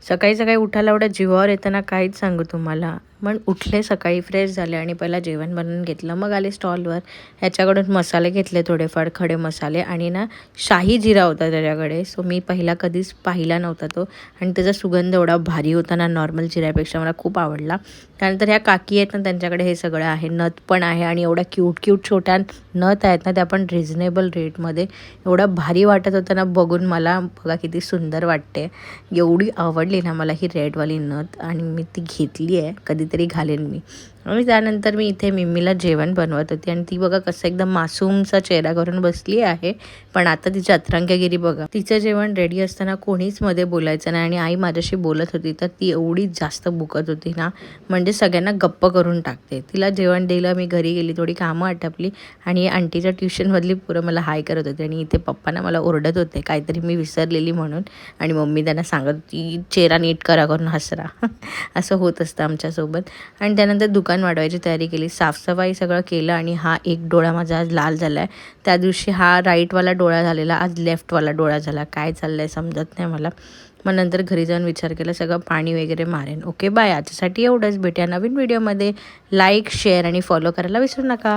सकाळी सकाळी उठायला एवढ्या जीवावर येताना काहीच सांगू तुम्हाला. पण उठले सकाळी, फ्रेश झाले आणि पहिला जेवण बनवून घेतलं. मग आले स्टॉलवर. ह्याच्याकडून मसाले घेतले थोडेफार, खडे मसाले आणि ना शाही जिरा होता त्याच्याकडे. सो मी पहिला कधीच पाहिला नव्हता तो आणि त्याचा सुगंध एवढा भारी होता ना, नॉर्मल जिऱ्यापेक्षा मला खूप आवडला. त्यानंतर ह्या काकी आहेत ना, त्यांच्याकडे हे सगळं आहे. नथ पण आहे आणि एवढ्या क्यूट छोट्या नथ आहेत ना, त्या पण रिझनेबल रेटमध्ये. एवढं भारी वाटत होतं ना बघून मला. बघा किती सुंदर वाटते. एवढी आवडली ना मला ही रेडवाली नथ आणि मी ती घेतली आहे. कधीतरी घालेन मी. आणि त्यानंतर मी इथे मिम्मीला जेवण बनवत होती आणि ती बघा कसं एकदम मासूमचा चेहरा करून बसली आहे. पण आता तिची अतरंगगिरी बघा. तिचं जेवण रेडी असताना कोणीच मध्ये बोलायचं नाही आणि आई माझ्याशी बोलत होती तर ती एवढी जास्त भुकत होती ना, म्हणजे सगळ्यांना गप्प करून टाकते. तिला जेवण दिलं, मी घरी गेली, थोडी कामं आटपली आणि आंटीच्या ट्युशनमधली पोरं मला हाय करत होते आणि इथे पप्पांना मला ओरडत होते काहीतरी मी विसरलेली म्हणून. आणि मम्मी त्यांना सांगत होती चेहरा नीट करा करून हसरा. असं होत असतं आमच्यासोबत. आणि त्यानंतर दुकान वाढवायची तयारी केली, साफसफाई सगळं केलं आणि हा एक डोळा माझा आज लाल झाला आहे. त्या दिवशी हा राईटवाला डोळा झालेला, आज लेफ्टवाला डोळा झाला. काय चाललं आहे समजत नाही मला. मग नंतर घरी जाऊन विचार केला सगळं पाणी वगैरे मारेन. ओके बाय, आजच्यासाठी एवढंच. भेटूया नवीन व्हिडिओमध्ये. लाईक, शेअर आणि फॉलो करायला विसरू नका.